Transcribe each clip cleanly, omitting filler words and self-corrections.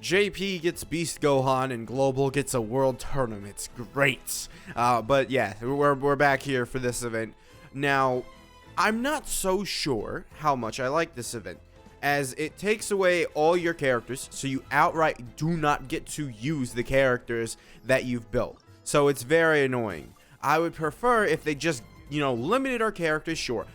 JP gets Beast Gohan and Global gets a world tournament. It's great. But yeah, we're back here for this event. Now, I'm not so sure how much I like this event, as it takes away all your characters, so you outright do not get to use the characters that you've built. So it's very annoying. I would prefer if they just, limited our characters. Sure,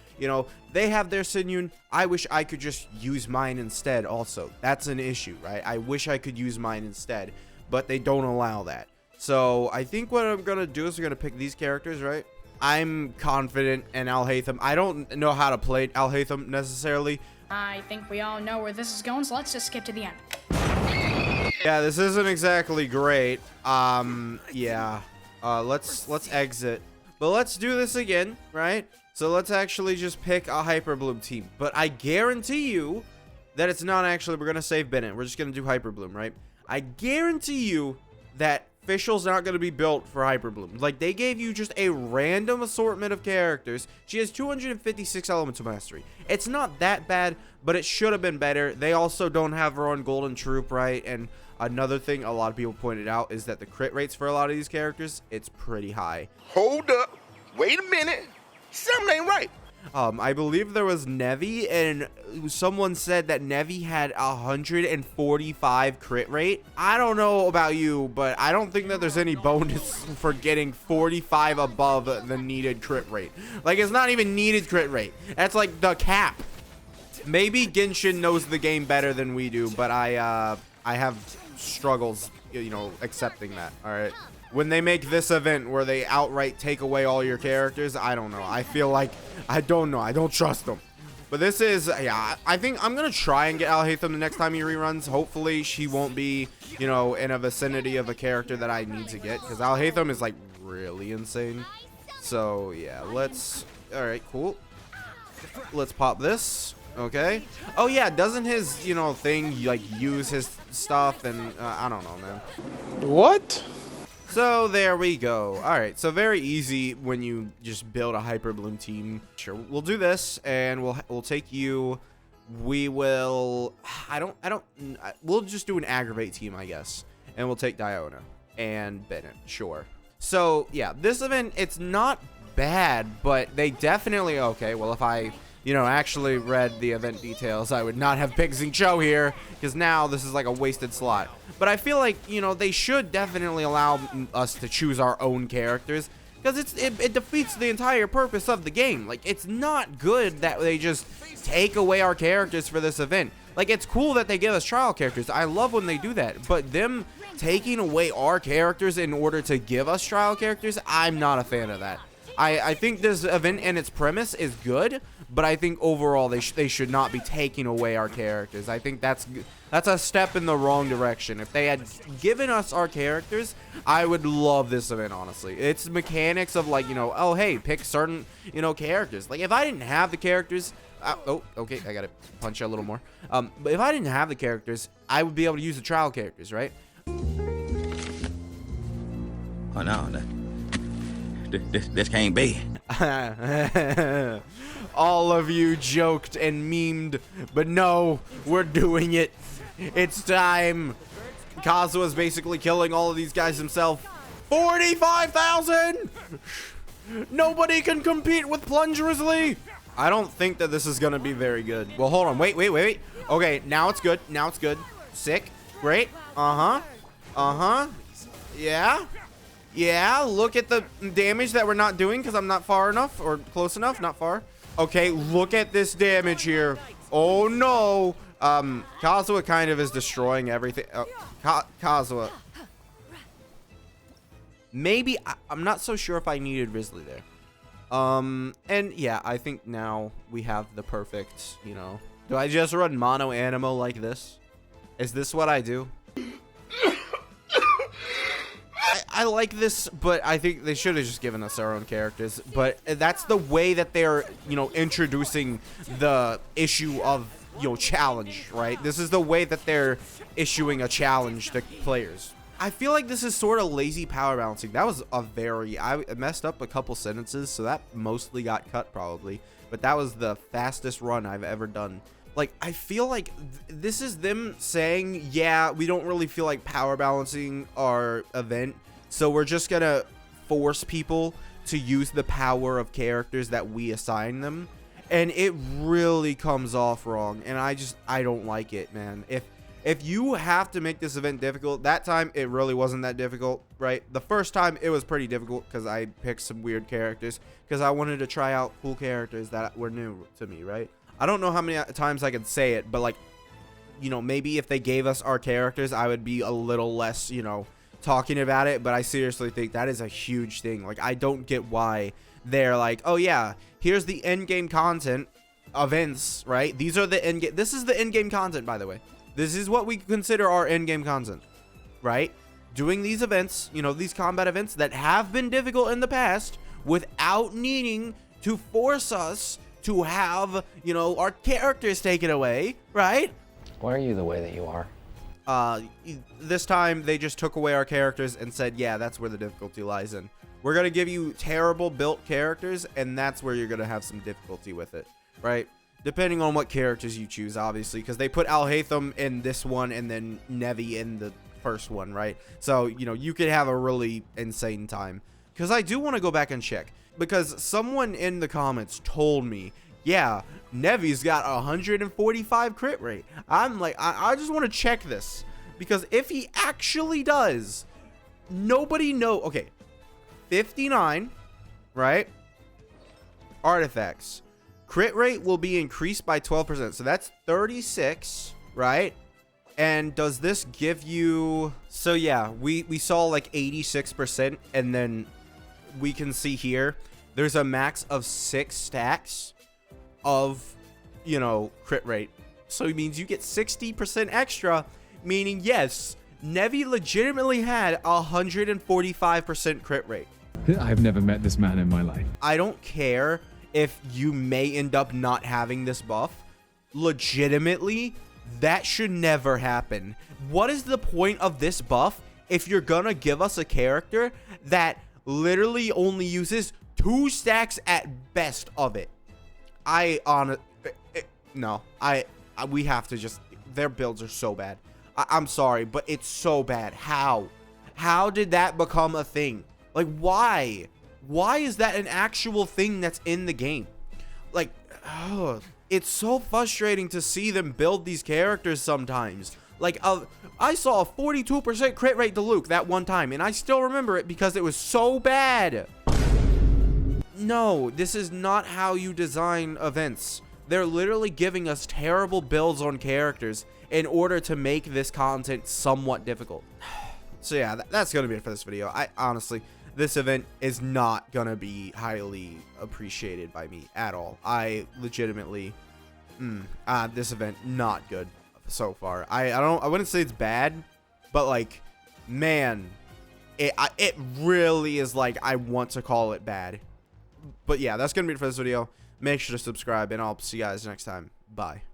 they have their Sinyun. I wish I could just use mine instead also. That's an issue, right? I wish I could use mine instead, but they don't allow that. So I think what I'm gonna do is we're gonna pick these characters, right? I'm confident in Al-Haytham. I don't know how to play Al-Haytham necessarily. I think we all know where this is going, so let's just skip to the end. Yeah, this isn't exactly great. Yeah. Let's exit. But let's do this again, right? So let's actually just pick a Hyper Bloom team. But I guarantee you that it's not actually, we're going to save Bennett. We're just going to do Hyper Bloom, right? I guarantee you that Fischl's not going to be built for Hyper Bloom. Like, they gave you just a random assortment of characters. She has 256 elemental mastery. It's not that bad, but it should have been better. They also don't have her on Golden Troop, right? And another thing a lot of people pointed out is that the crit rates for a lot of these characters, it's pretty high. Hold up. Wait a minute. Something ain't right. I believe there was Nevi, and someone said that Nevi had 145 crit rate. I don't know about you, but I don't think that there's any bonus for getting 45 above the needed crit rate. Like, it's not even needed crit rate. That's like the cap. Maybe Genshin knows the game better than we do, but I have struggles, accepting that. All right. When they make this event where they outright take away all your characters, I don't know. I feel like, I don't know. I don't trust them. But this is, yeah, I think I'm going to try and get Al-Haytham the next time he reruns. Hopefully she won't be, in a vicinity of a character that I need to get. Because Al-Haytham is, like, really insane. So, yeah, all right, cool. Let's pop this. Okay. Oh, yeah, doesn't his, thing, like, use his stuff? And, I don't know, man. What? So there we go. All right, so very easy when you just build a Hyper Bloom team. Sure, we'll do this, and we'll take you. We will. We'll just do an aggravate team, I guess, and we'll take Diona and Bennett. Sure. So yeah, this event, it's not bad, but they definitely okay. Well, if I actually read the event details, I would not have picked Xingqiu here, because now this is like a wasted slot. But I feel like, they should definitely allow us to choose our own characters, because it defeats the entire purpose of the game. Like, it's not good that they just take away our characters for this event. Like, it's cool that they give us trial characters. I love when they do that. But them taking away our characters in order to give us trial characters, I'm not a fan of that. I think this event and its premise is good, but I think overall they should not be taking away our characters. I think that's a step in the wrong direction. If they had given us our characters, I would love this event, honestly. It's mechanics of, like, oh, hey, pick certain, characters. Like, if I didn't have the characters, oh, okay, I gotta punch you a little more. But if I didn't have the characters, I would be able to use the trial characters, right? Oh, no. This can't be. All of you joked and memed, but no, we're doing it. It's time. Kazuha's basically killing all of these guys himself. 45,000! Nobody can compete with Plunge Grizzly. I don't think that this is gonna be very good. Well, hold on. Wait. Okay, now it's good. Now it's good. Sick. Great. Yeah, look at the damage that we're not doing because I'm not far enough or close enough. Not far. Okay, look at this damage here. Oh, no. Kazuha kind of is destroying everything. Kazuha. Maybe. I'm not so sure if I needed Grizzly there. And yeah, I think now we have the perfect, Do I just run mono animo like this? Is this what I do? I like this, but I think they should have just given us our own characters. But that's the way that they're, introducing the issue of, challenge, right? This is the way that they're issuing a challenge to players. I feel like this is sort of lazy power balancing. That was I messed up a couple sentences, so that mostly got cut probably. But that was the fastest run I've ever done. Like, I feel like this is them saying, yeah, we don't really feel like power balancing our event, so we're just gonna force people to use the power of characters that we assign them. And it really comes off wrong, and I don't like it, man. If you have to make this event difficult, that time it really wasn't that difficult, right? The first time it was pretty difficult because I picked some weird characters because I wanted to try out cool characters that were new to me, right? I don't know how many times I could say it, but like, you know, maybe if they gave us our characters, I would be a little less, you know, talking about it. But I seriously think that is a huge thing. Like, I don't get why they're like, oh yeah, here's the end game content events, right? These are the end game. This is the end game content, by the way. This is what we consider our end game content, right? Doing these events, you know, these combat events that have been difficult in the past without needing to force us to have, you know, our characters taken away, right? Why are you the way that you are? This time they just took away our characters and said, yeah, that's where the difficulty lies in. We're going to give you terrible built characters, and that's where you're going to have some difficulty with it, right? Depending on what characters you choose, obviously, because they put Al-Haytham in this one and then Nevi in the first one, right? So, you know, you could have a really insane time. Because I do want to go back and check, because someone in the comments told me, yeah, Nevi's got 145 crit rate. I'm like, I just want to check this, because if he actually does, nobody know. Okay, 59, right? Artifacts. Crit rate will be increased by 12%. So that's 36, right? And does this give you... So yeah, we saw like 86%. And then we can see here, there's a max of 6 stacks of, you know, crit rate. So it means you get 60% extra. Meaning, yes, Nevi legitimately had 145% crit rate. I've never met this man in my life. I don't care if you may end up not having this buff. Legitimately, that should never happen. What is the point of this buff if you're gonna give us a character that literally only uses 2 stacks at best of it? We have to just, their builds are so bad. I'm sorry, but it's so bad. How did that become a thing? Like, why? Why is that an actual thing that's in the game? Like, oh, it's so frustrating to see them build these characters sometimes. Like, I saw a 42% crit rate to Luke that one time, and I still remember it because it was so bad. No, this is not how you design events. They're literally giving us terrible builds on characters in order to make this content somewhat difficult. So yeah, that's going to be it for this video. I honestly... This event is not gonna be highly appreciated by me at all. I legitimately, this event not good so far. I wouldn't say it's bad, but like, man, it really is like I want to call it bad. But yeah, that's gonna be it for this video. Make sure to subscribe, and I'll see you guys next time. Bye.